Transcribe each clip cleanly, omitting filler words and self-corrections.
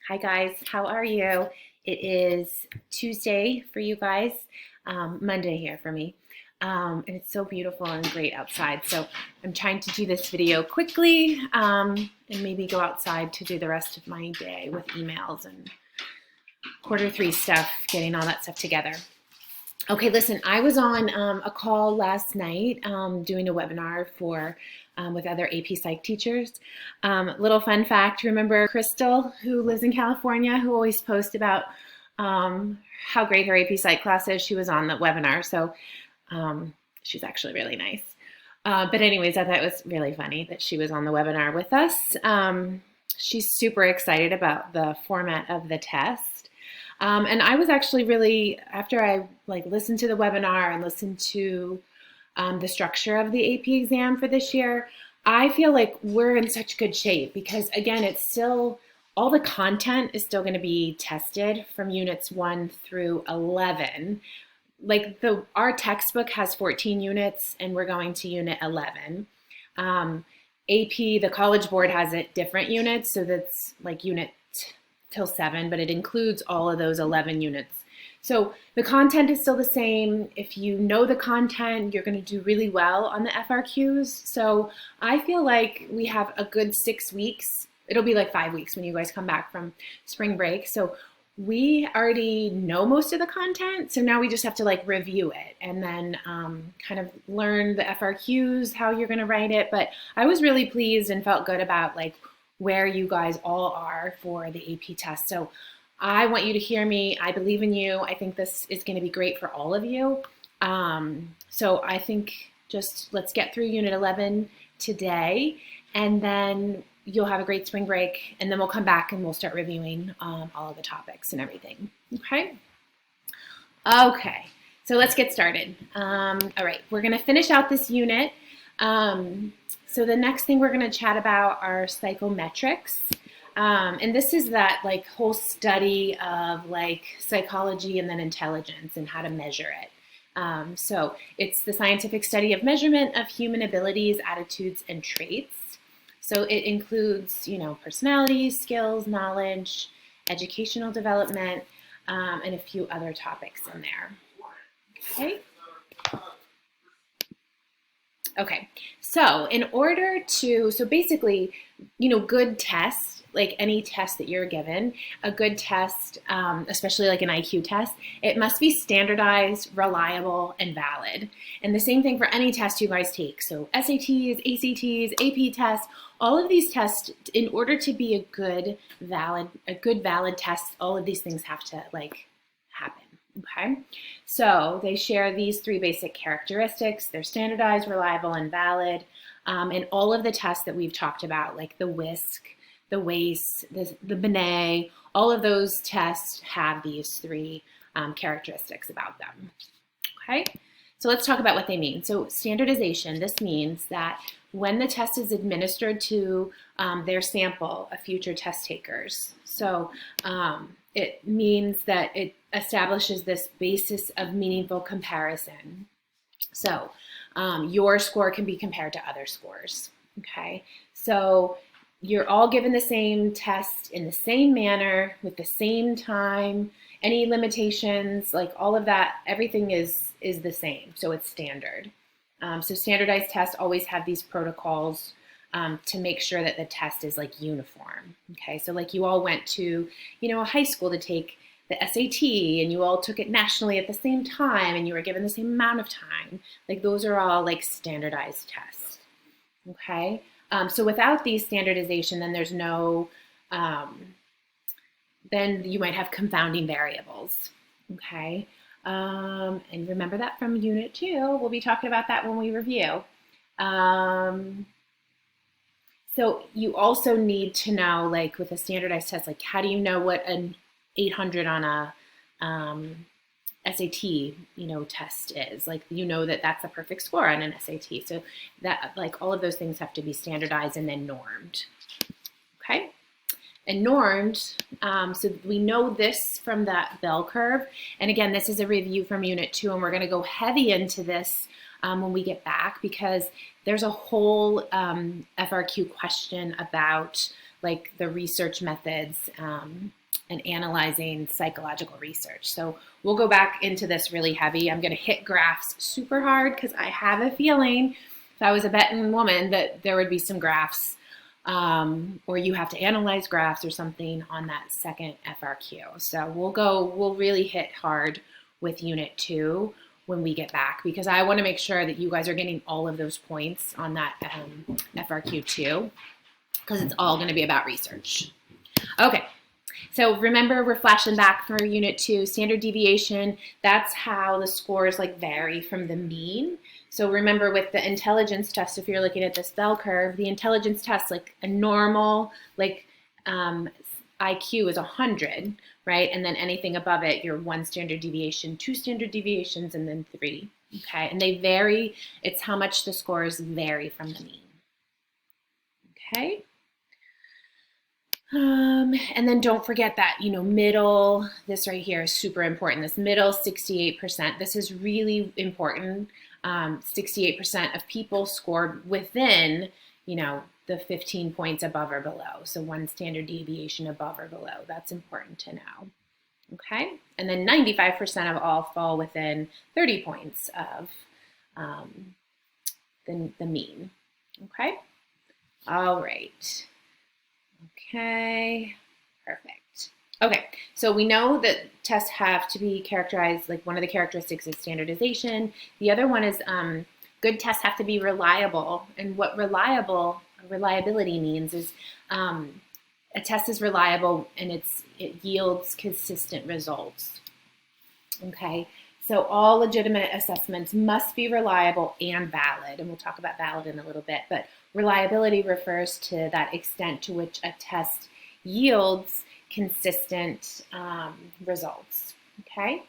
Hi guys, how are you? It is Tuesday for you guys, Monday here for me. And it's so beautiful and great outside. So I'm trying to do this video quickly and maybe go outside to do the rest of my day with emails and quarter three stuff, getting all that stuff together. Okay, listen, I was on a call last night doing a webinar for with other AP Psych teachers. Little fun fact, remember Crystal, who lives in California, who always posts about how great her AP Psych class is? She was on the webinar, so she's actually really nice. But anyways, I thought it was really funny that she was on the webinar with us. She's super excited about the format of the test. And I was actually really, after I listened to the webinar and listened to the structure of the AP exam for this year, I feel like we're in such good shape because again, it's still, all the content is still going to be tested from units 1 through 11. Our textbook has 14 units and we're going to unit 11. AP, the College Board has it different units, so that's like unit till 7, but it includes all of those 11 units. So the content is still the same. If you know the content, you're going to do really well on the FRQs. So I feel like we have a good 6 weeks. It'll be like 5 weeks when you guys come back from spring break. So we already know most of the content. So now we just have to review it and then kind of learn the FRQs, how you're going to write it. But I was really pleased and felt good about where you guys all are for the AP test. So I want you to hear me. I believe in you. I think this is going to be great for all of you. So I think just let's get through Unit 11 today, and then you'll have a great spring break, and then we'll come back and we'll start reviewing all of the topics and everything. Okay? Okay, so let's get started. All right, we're going to finish out this unit. So the next thing we're going to chat about are psychometrics. And this is that whole study of psychology and then intelligence and how to measure it. So it's the scientific study of measurement of human abilities, attitudes, and traits. So it includes, personality, skills, knowledge, educational development, and a few other topics in there. Okay. Okay, so so basically, good tests, like any test that you're given, a good test, especially like an IQ test, it must be standardized, reliable, and valid. And the same thing for any test you guys take. So SATs, ACTs, AP tests, all of these tests, in order to be a good valid test, all of these things have to happen. Okay, so they share these 3 basic characteristics. They're standardized, reliable, and valid. And all of the tests that we've talked about, like the WISC, the WACE, the Binet, all of those tests have these 3 characteristics about them. Okay, so let's talk about what they mean. So standardization, this means that when the test is administered to their sample of future test takers, so it means that it establishes this basis of meaningful comparison. So your score can be compared to other scores, okay? So you're all given the same test in the same manner, with the same time, any limitations, all of that, everything is the same, so it's standard. So standardized tests always have these protocols to make sure that the test is uniform. Okay, so you all went to, a high school to take the SAT and you all took it nationally at the same time and you were given the same amount of time. Those are all standardized tests. Okay, so without these standardization, then there's no, then you might have confounding variables. Okay, and remember that from Unit 2. We'll be talking about that when we review. So you also need to know, with a standardized test, how do you know what an 800 on a SAT, test is? That's a perfect score on an SAT. So that, all of those things have to be standardized and then normed. Okay? And normed, so we know this from that bell curve. And again, this is a review from Unit 2, and we're going to go heavy into this when we get back, because there's a whole FRQ question about like the research methods and analyzing psychological research. So we'll go back into this really heavy. I'm going to hit graphs super hard because I have a feeling if I was a betting woman that there would be some graphs or you have to analyze graphs or something on that second FRQ. So we'll really hit hard with Unit 2 when we get back, because I want to make sure that you guys are getting all of those points on that FRQ 2, because it's all going to be about research. Okay. So remember, we're flashing back for Unit 2, standard deviation. That's how the scores like vary from the mean. So remember with the intelligence test, if you're looking at this bell curve, the intelligence test, like a normal like IQ is 100, right? And then anything above it, you're 1 standard deviation, 2 standard deviations, and then 3. Okay, and they vary. It's how much the scores vary from the mean. Okay. And then don't forget that, middle, this right here is super important. This middle 68%, this is really important. 68% of people scored within, the 15 points above or below. So 1 standard deviation above or below. That's important to know. Okay. And then 95% of all fall within 30 points of the mean. Okay. All right. Okay, perfect. Okay, so we know that tests have to be characterized, like one of the characteristics is standardization. The other one is good tests have to be reliable. And what reliability means is a test is reliable and it yields consistent results. Okay, so all legitimate assessments must be reliable and valid. And we'll talk about valid in a little bit, but reliability refers to that extent to which a test yields consistent results, okay?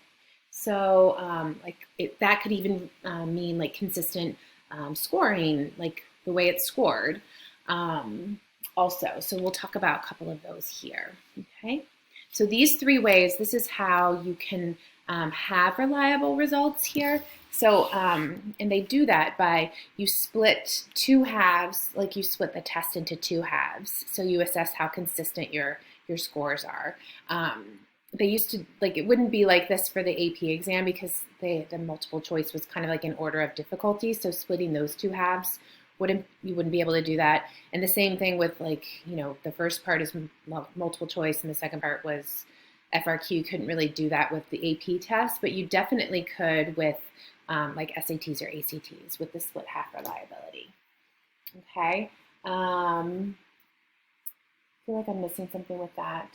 So that could even mean like consistent scoring, like the way it's scored also. So we'll talk about a couple of those here, okay? So these 3 ways, this is how you can have reliable results here. So, and they do that by you split 2 halves, like you split the test into 2 halves. So you assess how consistent your scores are. They used to, like, it wouldn't be like this for the AP exam because the multiple choice was kind of like in order of difficulty. So splitting those 2 halves, you wouldn't be able to do that. And the same thing with like, the first part is multiple choice and the second part was FRQ. Couldn't really do that with the AP test, but you definitely could with like SATs or ACTs with the split half reliability. Okay. I feel like I'm missing something with that.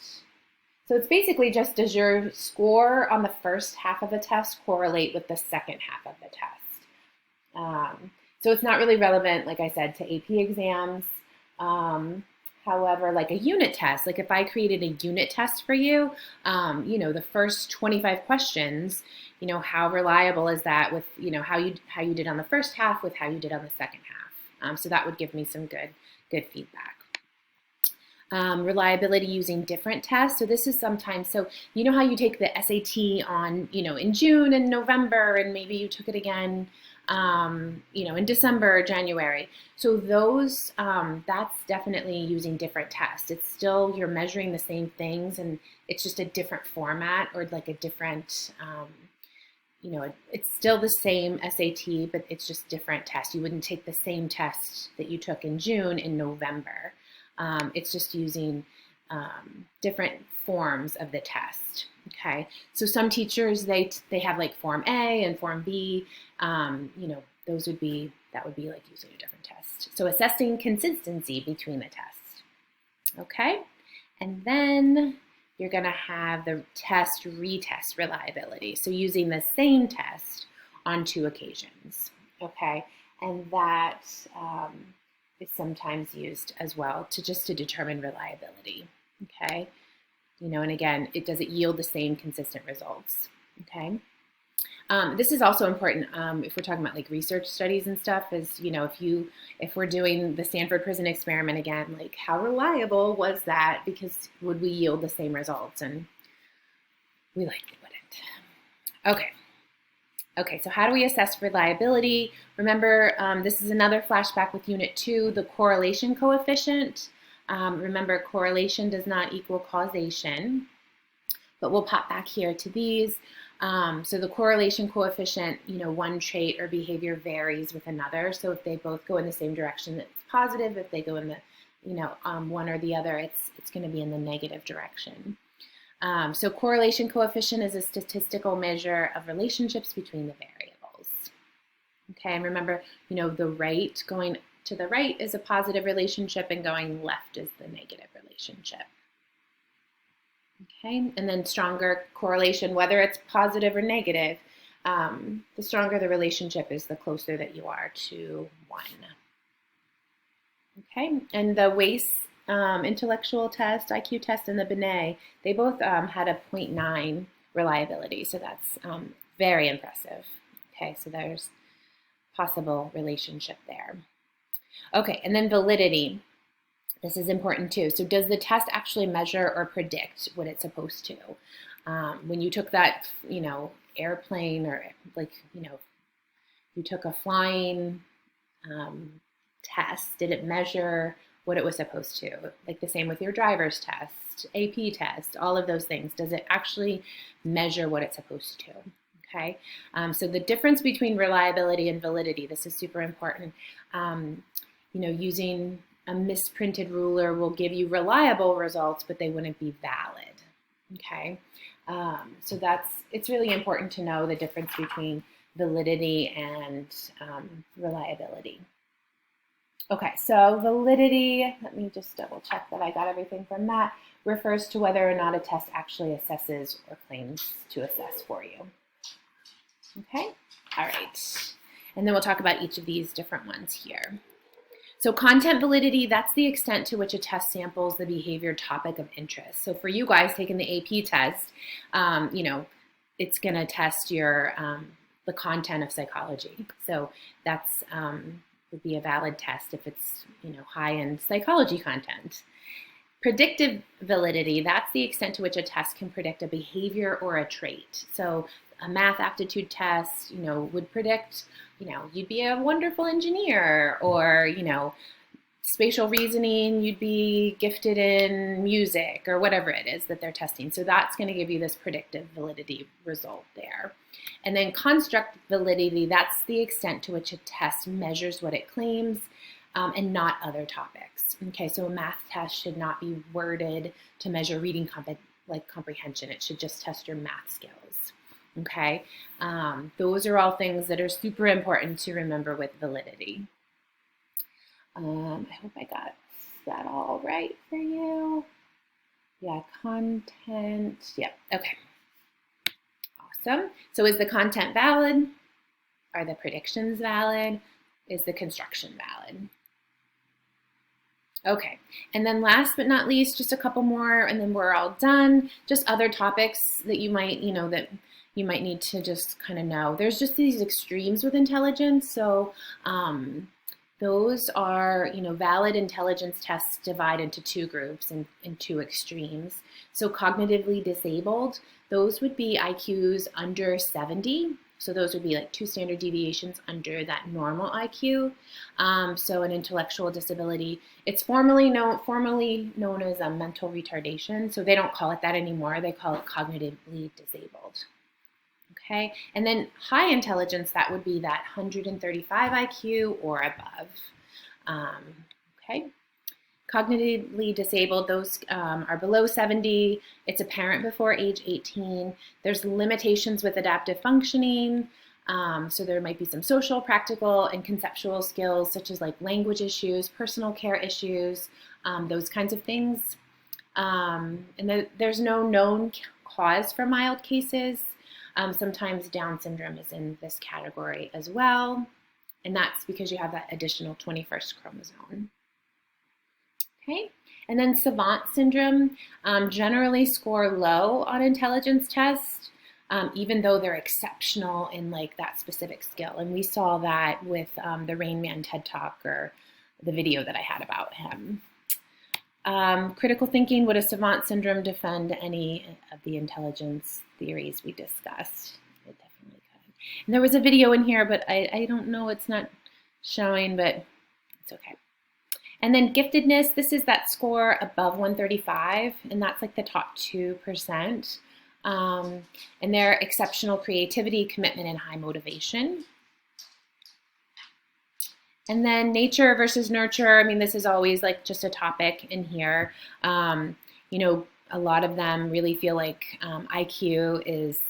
So it's basically just, does your score on the first half of the test correlate with the second half of the test? So it's not really relevant, like I said, to AP exams. However, like a unit test, like if I created a unit test for you, the first 25 questions, how reliable is that with, how you did on the first half with how you did on the second half. So that would give me some good feedback. Reliability using different tests. So this is sometimes, so you know how you take the SAT on, in June and November, and maybe you took it again in December or January. So those, that's definitely using different tests. It's still, you're measuring the same things and it's just a different format or like a different, it's still the same SAT, but it's just different tests. You wouldn't take the same test that you took in June in November. It's just using different forms of the test. Okay, so some teachers, they have like Form A and Form B. That would be like using a different test. So assessing consistency between the tests. Okay, and then you're going to have the retest reliability. So using the same test on 2 occasions. Okay, and that is sometimes used as well to determine reliability. Okay. And again, does it yield the same consistent results? Okay. This is also important if we're talking about like research studies and stuff. Is if we're doing the Stanford Prison Experiment again, like how reliable was that? Because would we yield the same results? And we likely wouldn't. Okay. Okay, so how do we assess reliability? Remember, this is another flashback with Unit 2, the correlation coefficient. Remember, correlation does not equal causation, but we'll pop back here to these. So the correlation coefficient, one trait or behavior varies with another. So if they both go in the same direction, it's positive. If they go in the, one or the other, it's going to be in the negative direction. So correlation coefficient is a statistical measure of relationships between the variables. Okay, and remember, the right, going to the right is a positive relationship and going left is the negative relationship. Okay, and then stronger correlation, whether it's positive or negative, the stronger the relationship is, the closer that you are to 1. Okay, and the WAIS intellectual test, IQ test, and the Binet, they both had a 0.9 reliability, so that's very impressive. Okay, so there's possible relationship there. Okay, and then validity. This is important too. So does the test actually measure or predict what it's supposed to? When you took that, airplane, or you took a flying test, did it measure what it was supposed to? Like the same with your driver's test, AP test, all of those things. Does it actually measure what it's supposed to? Okay, so the difference between reliability and validity, this is super important. Using a misprinted ruler will give you reliable results, but they wouldn't be valid. Okay, so it's really important to know the difference between validity and reliability. Okay, so validity, let me just double check that I got everything from that, refers to whether or not a test actually assesses or claims to assess for you. Okay, all right, and then we'll talk about each of these different ones here. So content validity, that's the extent to which a test samples the behavior topic of interest. So for you guys taking the AP test, it's going to test your the content of psychology. So that's would be a valid test if it's high in psychology content. Predictive validity, that's the extent to which a test can predict a behavior or a trait. So a math aptitude test, would predict, you'd be a wonderful engineer, or, spatial reasoning, you'd be gifted in music, or whatever it is that they're testing. So that's going to give you this predictive validity result there. And then construct validity, that's the extent to which a test measures what it claims and not other topics. Okay, so a math test should not be worded to measure reading comprehension. It should just test your math skills. Okay, those are all things that are super important to remember with validity. I hope I got that all right for you. Yeah, content. Yep, okay. Awesome. So is the content valid? Are the predictions valid? Is the construction valid? Okay, and then last but not least, just a couple more and then we're all done. Just other topics that you might, that you might need to just kind of know. There's just these extremes with intelligence. So those are, valid intelligence tests divide into 2 groups and 2 extremes. So cognitively disabled, those would be IQs under 70. So those would be like 2 standard deviations under that normal IQ. So an intellectual disability, it's formally known as a mental retardation. So they don't call it that anymore. They call it cognitively disabled. Okay, and then high intelligence, that would be that 135 IQ or above. Okay, cognitively disabled, those are below 70. It's apparent before age 18. There's limitations with adaptive functioning. So there might be some social, practical, and conceptual skills, such as like language issues, personal care issues, those kinds of things. And there's no known cause for mild cases. Sometimes Down syndrome is in this category as well, and that's because you have that additional 21st chromosome. Okay, and then savant syndrome generally score low on intelligence tests, even though they're exceptional in like that specific skill. And we saw that with the Rain Man TED Talk, or the video that I had about him. Critical thinking, would a savant syndrome defend any of the intelligence theories we discussed? It definitely could. And there was a video in here, but I don't know, it's not showing, but it's okay. And then giftedness, this is that score above 135, and that's like the top 2%. And their exceptional creativity, commitment, and high motivation. And then nature versus nurture. I mean, this is always like just a topic in here. You know, a lot of them really feel like IQ is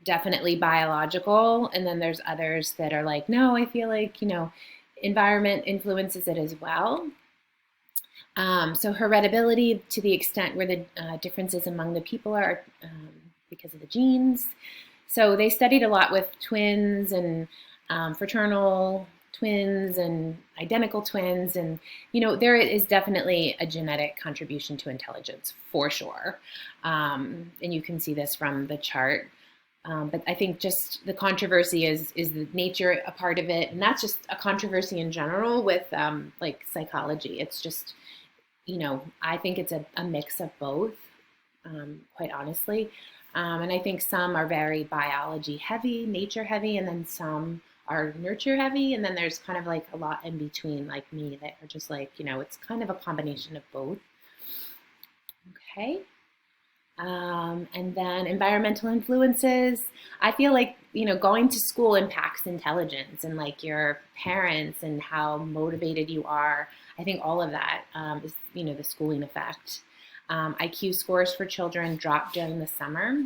definitely biological. And then there's others that are like, no, I feel like, you know, environment influences it as well. So heritability, to the extent where the differences among the people are because of the genes. So they studied a lot with twins and fraternal twins and identical twins, and you know, there is definitely a genetic contribution to intelligence for sure, and you can see this from the chart. But I think just the controversy is the nature a part of it, and that's just a controversy in general with like psychology. It's just, you know, I think it's a mix of both, quite honestly. And I think some are very biology heavy, nature heavy, and then some are nurture heavy, and then there's kind of like a lot in between, like me, that are just like, you know, it's kind of a combination of both. Okay. And then environmental influences. I feel like, you know, going to school impacts intelligence and like your parents and how motivated you are. I think all of that is, you know, the schooling effect. IQ scores for children drop during the summer.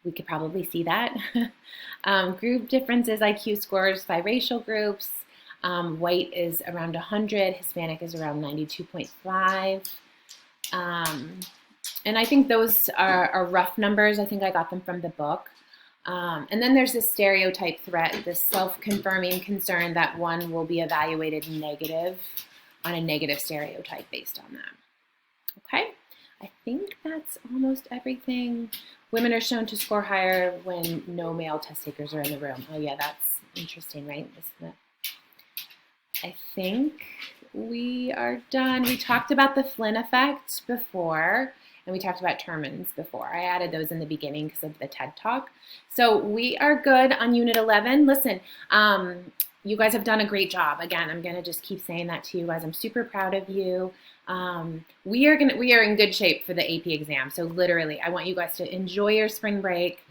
We could probably see that. Group differences, IQ scores by racial groups. White is around 100, Hispanic is around 92.5. And I think those are rough numbers. I think I got them from the book. And then there's this stereotype threat, this self-confirming concern that one will be evaluated negative on a negative stereotype based on that. Okay, I think that's almost everything. Women are shown to score higher when no male test takers are in the room. Oh yeah, that's interesting, right? Isn't it? I think we are done. We talked about the Flynn effect before, and we talked about Terman's before. I added those in the beginning because of the TED Talk. So we are good on Unit 11. Listen, you guys have done a great job. Again, I'm going to just keep saying that to you guys. I'm super proud of you. We are in good shape for the AP exam. So literally, I want you guys to enjoy your spring break.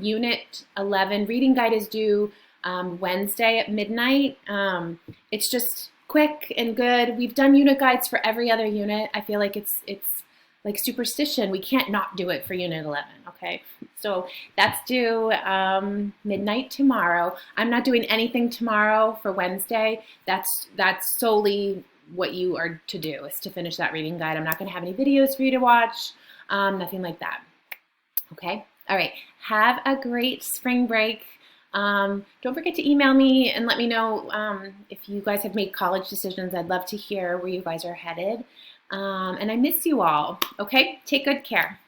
Unit 11 reading guide is due Wednesday at midnight. It's just quick and good. We've done unit guides for every other unit. I feel like it's like superstition. We can't not do it for Unit 11, okay? So that's due midnight tomorrow. I'm not doing anything tomorrow for Wednesday. That's solely what you are to do, is to finish that reading guide. I'm not gonna have any videos for you to watch, nothing like that, okay? All right, have a great spring break. Don't forget to email me and let me know if you guys have made college decisions. I'd love to hear where you guys are headed. And I miss you all. Okay, take good care.